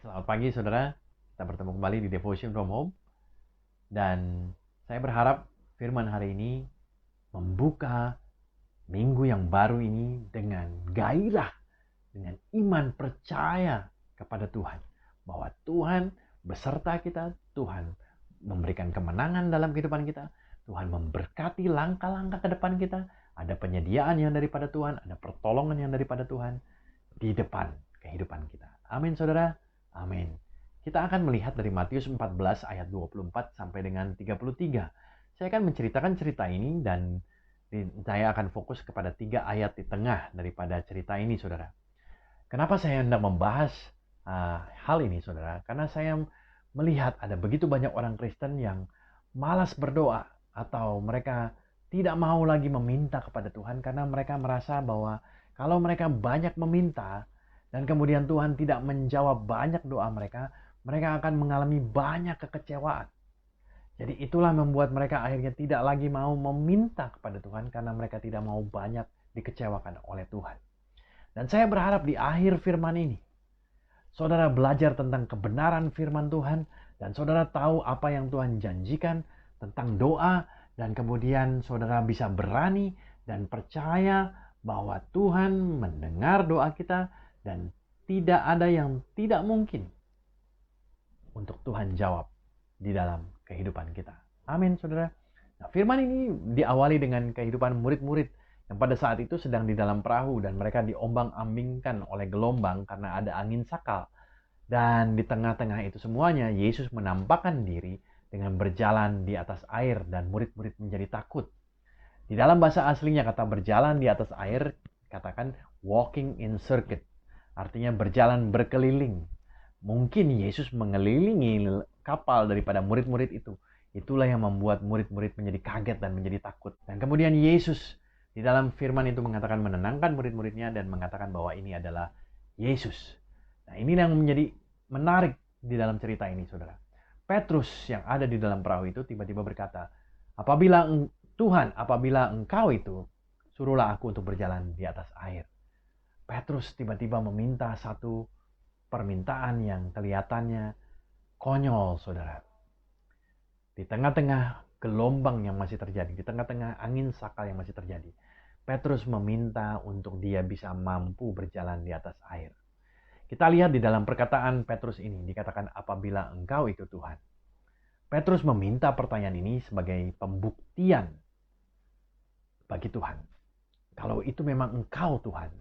Selamat pagi saudara, kita bertemu kembali di Devotion from Home. Dan saya berharap firman hari ini membuka minggu yang baru ini dengan gairah, dengan iman percaya kepada Tuhan. Bahwa Tuhan beserta kita, Tuhan memberikan kemenangan dalam kehidupan kita, Tuhan memberkati langkah-langkah ke depan kita, ada penyediaan yang daripada Tuhan, ada pertolongan yang daripada Tuhan di depan kehidupan kita. Amin saudara. Amin. Kita akan melihat dari Matius 14 ayat 24 sampai dengan 33. Saya akan menceritakan cerita ini dan saya akan fokus kepada 3 ayat di tengah daripada cerita ini, saudara. Kenapa saya hendak membahas hal ini, saudara? Karena saya melihat ada begitu banyak orang Kristen yang malas berdoa atau mereka tidak mau lagi meminta kepada Tuhan karena mereka merasa bahwa kalau mereka banyak meminta, dan kemudian Tuhan tidak menjawab banyak doa mereka, mereka akan mengalami banyak kekecewaan. Jadi itulah membuat mereka akhirnya tidak lagi mau meminta kepada Tuhan karena mereka tidak mau banyak dikecewakan oleh Tuhan. Dan saya berharap di akhir firman ini, saudara belajar tentang kebenaran firman Tuhan dan saudara tahu apa yang Tuhan janjikan tentang doa dan kemudian saudara bisa berani dan percaya bahwa Tuhan mendengar doa kita dan tidak ada yang tidak mungkin untuk Tuhan jawab di dalam kehidupan kita. Amin, saudara. Nah, firman ini diawali dengan kehidupan murid-murid yang pada saat itu sedang di dalam perahu dan mereka diombang-ambingkan oleh gelombang karena ada angin sakal. Dan di tengah-tengah itu semuanya, Yesus menampakkan diri dengan berjalan di atas air dan murid-murid menjadi takut. Di dalam bahasa aslinya kata berjalan di atas air katakan walking in circuit. Artinya berjalan berkeliling. Mungkin Yesus mengelilingi kapal daripada murid-murid itu. Itulah yang membuat murid-murid menjadi kaget dan menjadi takut. Dan kemudian Yesus di dalam firman itu mengatakan menenangkan murid-muridnya dan mengatakan bahwa ini adalah Yesus. Nah, ini yang menjadi menarik di dalam cerita ini, saudara. Petrus yang ada di dalam perahu itu tiba-tiba berkata, Tuhan, apabila engkau itu, suruhlah aku untuk berjalan di atas air. Petrus tiba-tiba meminta satu permintaan yang kelihatannya konyol, saudara. Di tengah-tengah gelombang yang masih terjadi, di tengah-tengah angin sakal yang masih terjadi, Petrus meminta untuk dia bisa mampu berjalan di atas air. Kita lihat di dalam perkataan Petrus ini, dikatakan apabila engkau itu Tuhan. Petrus meminta pertanyaan ini sebagai pembuktian bagi Tuhan. Kalau itu memang engkau Tuhan,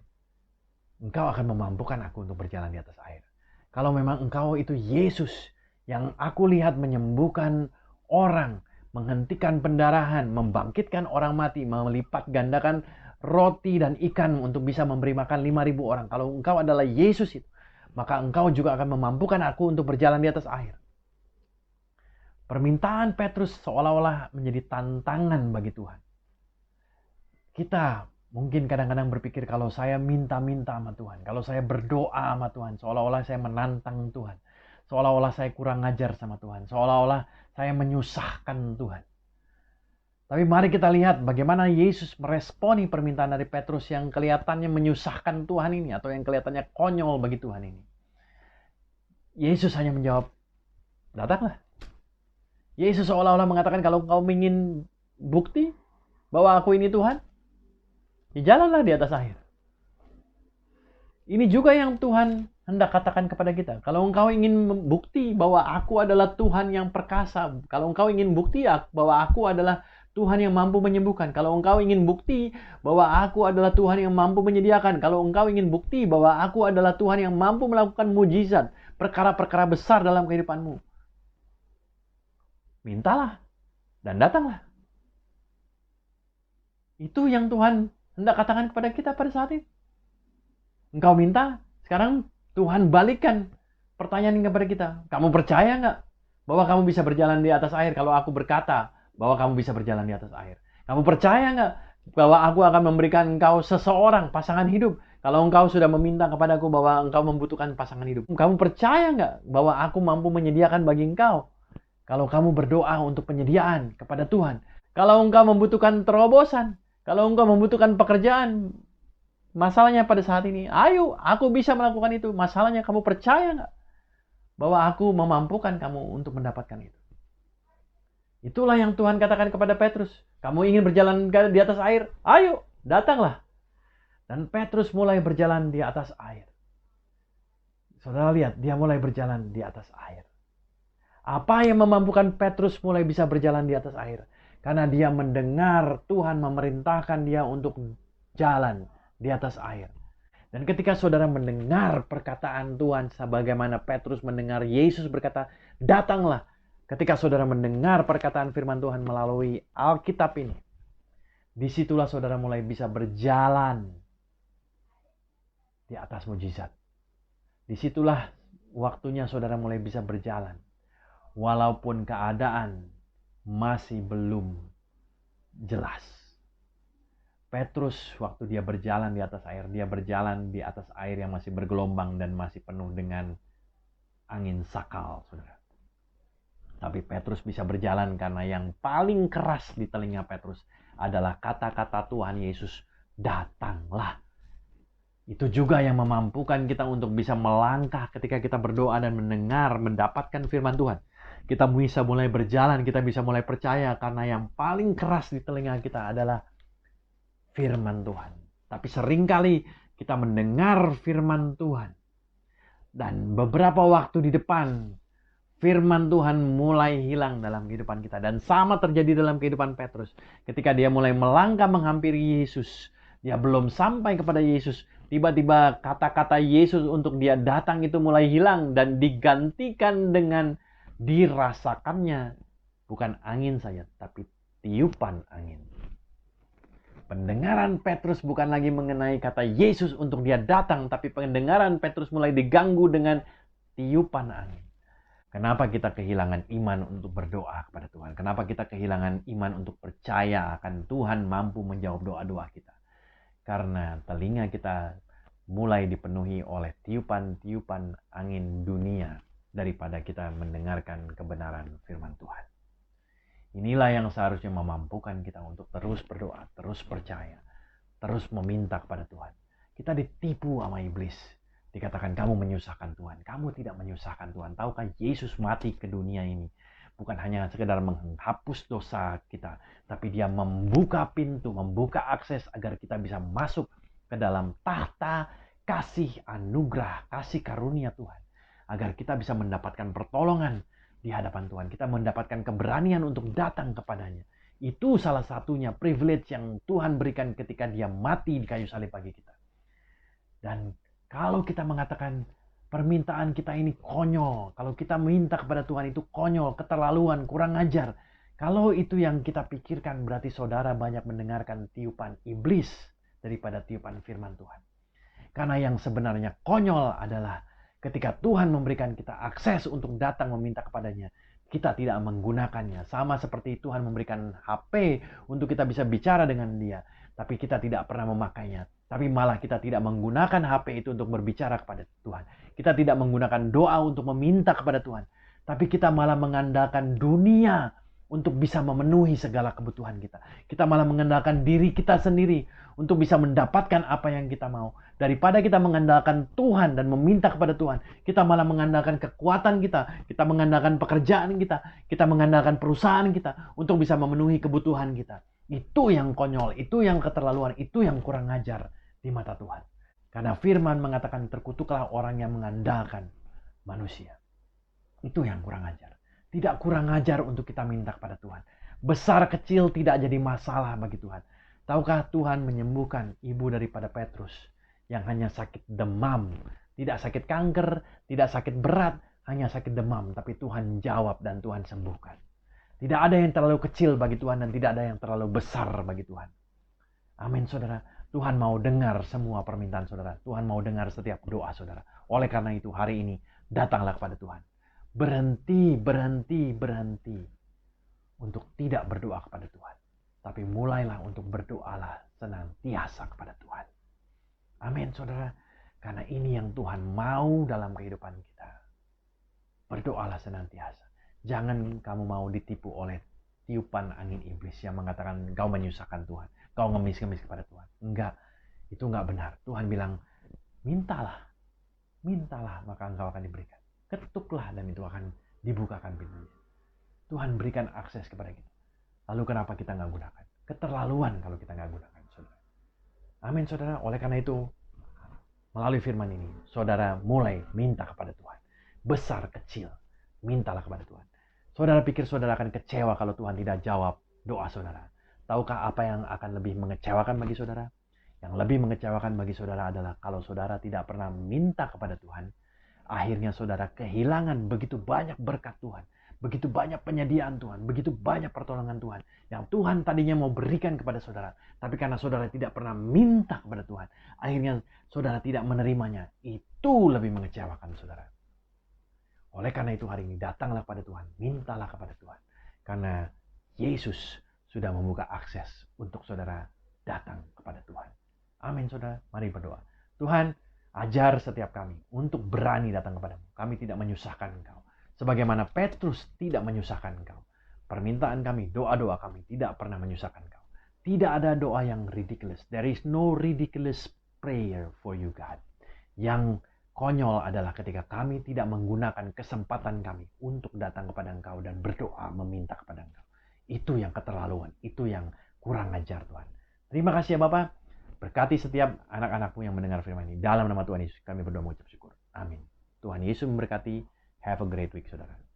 engkau akan memampukan aku untuk berjalan di atas air. Kalau memang engkau itu Yesus yang aku lihat menyembuhkan orang, menghentikan pendarahan, membangkitkan orang mati, melipat gandakan roti dan ikan untuk bisa memberi makan 5.000 orang. Kalau engkau adalah Yesus itu, maka engkau juga akan memampukan aku untuk berjalan di atas air. Permintaan Petrus seolah-olah menjadi tantangan bagi Tuhan. Kita mungkin kadang-kadang berpikir kalau saya minta-minta sama Tuhan, kalau saya berdoa sama Tuhan, seolah-olah saya menantang Tuhan, seolah-olah saya kurang ngajar sama Tuhan, seolah-olah saya menyusahkan Tuhan. Tapi mari kita lihat bagaimana Yesus meresponi permintaan dari Petrus yang kelihatannya menyusahkan Tuhan ini, atau yang kelihatannya konyol bagi Tuhan ini. Yesus hanya menjawab, datanglah. Yesus seolah-olah mengatakan kalau kau ingin bukti bahwa aku ini Tuhan, ya jalanlah di atas air. Ini juga yang Tuhan hendak katakan kepada kita. Kalau engkau ingin bukti bahwa aku adalah Tuhan yang perkasa, kalau engkau ingin bukti bahwa aku adalah Tuhan yang mampu menyembuhkan, kalau engkau ingin bukti bahwa aku adalah Tuhan yang mampu menyediakan, kalau engkau ingin bukti bahwa aku adalah Tuhan yang mampu melakukan mujizat, perkara-perkara besar dalam kehidupanmu, mintalah dan datanglah. Itu yang Tuhan hendak katakan kepada kita pada saat ini. Engkau minta, sekarang Tuhan balikkan pertanyaan ini kepada kita. Kamu percaya nggak bahwa kamu bisa berjalan di atas air kalau aku berkata bahwa kamu bisa berjalan di atas air? Kamu percaya nggak bahwa aku akan memberikan engkau seseorang pasangan hidup kalau engkau sudah meminta kepadaku bahwa engkau membutuhkan pasangan hidup? Kamu percaya nggak bahwa aku mampu menyediakan bagi engkau kalau kamu berdoa untuk penyediaan kepada Tuhan? Kalau engkau membutuhkan terobosan, kalau engkau membutuhkan pekerjaan, masalahnya pada saat ini, ayo, aku bisa melakukan itu. Masalahnya kamu percaya nggak bahwa aku memampukan kamu untuk mendapatkan itu. Itulah yang Tuhan katakan kepada Petrus. Kamu ingin berjalan di atas air? Ayo, datanglah. Dan Petrus mulai berjalan di atas air. Saudara lihat, dia mulai berjalan di atas air. Apa yang memampukan Petrus mulai bisa berjalan di atas air? Karena dia mendengar Tuhan memerintahkan dia untuk jalan di atas air. Dan ketika saudara mendengar perkataan Tuhan, sebagaimana Petrus mendengar Yesus berkata, datanglah. Ketika saudara mendengar perkataan firman Tuhan melalui Alkitab ini, disitulah saudara mulai bisa berjalan di atas mujizat. Disitulah waktunya saudara mulai bisa berjalan. Walaupun keadaan masih belum jelas. Petrus waktu dia berjalan di atas air, dia berjalan di atas air yang masih bergelombang dan masih penuh dengan angin sakal, saudara. Tapi Petrus bisa berjalan karena yang paling keras di telinga Petrus adalah kata-kata Tuhan Yesus, datanglah. Itu juga yang memampukan kita untuk bisa melangkah ketika kita berdoa dan mendengar, mendapatkan firman Tuhan. Kita bisa mulai berjalan, kita bisa mulai percaya karena yang paling keras di telinga kita adalah firman Tuhan. Tapi seringkali kita mendengar firman Tuhan. Dan beberapa waktu di depan, firman Tuhan mulai hilang dalam kehidupan kita. Dan sama terjadi dalam kehidupan Petrus. Ketika dia mulai melangkah menghampiri Yesus, dia belum sampai kepada Yesus. Tiba-tiba kata-kata Yesus untuk dia datang itu mulai hilang dan digantikan dengan dirasakannya. Bukan angin saja, tapi tiupan angin. Pendengaran Petrus bukan lagi mengenai kata Yesus untuk dia datang, tapi pendengaran Petrus mulai diganggu dengan tiupan angin. Kenapa kita kehilangan iman untuk berdoa kepada Tuhan? Kenapa kita kehilangan iman untuk percaya akan Tuhan mampu menjawab doa-doa kita? Karena telinga kita mulai dipenuhi oleh tiupan-tiupan angin dunia daripada kita mendengarkan kebenaran firman Tuhan. Inilah yang seharusnya memampukan kita untuk terus berdoa, terus percaya, terus meminta kepada Tuhan. Kita ditipu sama iblis. Dikatakan kamu menyusahkan Tuhan. Kamu tidak menyusahkan Tuhan. Tahukah Yesus mati ke dunia ini bukan hanya sekedar menghapus dosa kita, tapi dia membuka pintu, membuka akses agar kita bisa masuk ke dalam tahta kasih anugerah, kasih karunia Tuhan. Agar kita bisa mendapatkan pertolongan di hadapan Tuhan. Kita mendapatkan keberanian untuk datang kepadanya. Itu salah satunya privilege yang Tuhan berikan ketika dia mati di kayu salib bagi kita. Dan kalau kita mengatakan permintaan kita ini konyol, kalau kita minta kepada Tuhan itu konyol, keterlaluan, kurang ajar. Kalau itu yang kita pikirkan berarti saudara banyak mendengarkan tiupan iblis daripada tiupan firman Tuhan. Karena yang sebenarnya konyol adalah ketika Tuhan memberikan kita akses untuk datang meminta kepadanya, kita tidak menggunakannya. Sama seperti Tuhan memberikan HP untuk kita bisa bicara dengan dia, tapi kita tidak pernah memakainya. Tapi malah kita tidak menggunakan HP itu untuk berbicara kepada Tuhan. Kita tidak menggunakan doa untuk meminta kepada Tuhan. Tapi kita malah mengandalkan dunia untuk bisa memenuhi segala kebutuhan kita. Kita malah mengandalkan diri kita sendiri untuk bisa mendapatkan apa yang kita mau. Daripada kita mengandalkan Tuhan dan meminta kepada Tuhan, kita malah mengandalkan kekuatan kita. Kita mengandalkan pekerjaan kita. Kita mengandalkan perusahaan kita untuk bisa memenuhi kebutuhan kita. Itu yang konyol, itu yang keterlaluan, itu yang kurang ajar di mata Tuhan. Karena firman mengatakan terkutuklah orang yang mengandalkan manusia. Itu yang kurang ajar. Tidak kurang ajar untuk kita minta kepada Tuhan. Besar kecil tidak jadi masalah bagi Tuhan. Tahukah Tuhan menyembuhkan ibu daripada Petrus yang hanya sakit demam. Tidak sakit kanker, tidak sakit berat, hanya sakit demam. Tapi Tuhan jawab dan Tuhan sembuhkan. Tidak ada yang terlalu kecil bagi Tuhan dan tidak ada yang terlalu besar bagi Tuhan. Amin saudara. Tuhan mau dengar semua permintaan saudara. Tuhan mau dengar setiap doa saudara. Oleh karena itu hari ini datanglah kepada Tuhan. Berhenti untuk tidak berdoa kepada Tuhan. Tapi mulailah untuk berdoalah senantiasa kepada Tuhan. Amin saudara. Karena ini yang Tuhan mau dalam kehidupan kita. Berdoalah senantiasa. Jangan kamu mau ditipu oleh tiupan angin iblis yang mengatakan kau menyusahkan Tuhan. Kau ngemis-ngemis kepada Tuhan. Enggak. Itu enggak benar. Tuhan bilang, mintalah maka engkau akan diberikan. Ketuk ketuklah dan itu akan dibukakan pintunya. Tuhan berikan akses kepada kita. Lalu kenapa kita nggak gunakan? Keterlaluan kalau kita nggak gunakan, saudara. Amin, saudara. Oleh karena itu, melalui firman ini, saudara mulai minta kepada Tuhan. Besar, kecil, mintalah kepada Tuhan. Saudara pikir saudara akan kecewa kalau Tuhan tidak jawab doa saudara. Tahukah apa yang akan lebih mengecewakan bagi saudara? Yang lebih mengecewakan bagi saudara adalah kalau saudara tidak pernah minta kepada Tuhan, akhirnya saudara kehilangan begitu banyak berkat Tuhan. Begitu banyak penyediaan Tuhan, begitu banyak pertolongan Tuhan yang Tuhan tadinya mau berikan kepada saudara. Tapi karena saudara tidak pernah minta kepada Tuhan, akhirnya saudara tidak menerimanya. Itu lebih mengecewakan saudara. Oleh karena itu hari ini datanglah kepada Tuhan, mintalah kepada Tuhan. Karena Yesus sudah membuka akses untuk saudara datang kepada Tuhan. Amin saudara, mari berdoa. Tuhan, ajar setiap kami untuk berani datang kepadamu. Kami tidak menyusahkan Engkau. Sebagaimana Petrus tidak menyusahkan Engkau. Permintaan kami, doa-doa kami tidak pernah menyusahkan Engkau. Tidak ada doa yang ridiculous. There is no ridiculous prayer for you, God. Yang konyol adalah ketika kami tidak menggunakan kesempatan kami untuk datang kepada Engkau dan berdoa meminta kepada Engkau. Itu yang keterlaluan. Itu yang kurang ajar Tuhan. Terima kasih ya Bapak. Berkati setiap anak-anakmu yang mendengar firman ini. Dalam nama Tuhan Yesus kami berdoa mengucap syukur. Amin. Tuhan Yesus memberkati. Have a great week, saudara.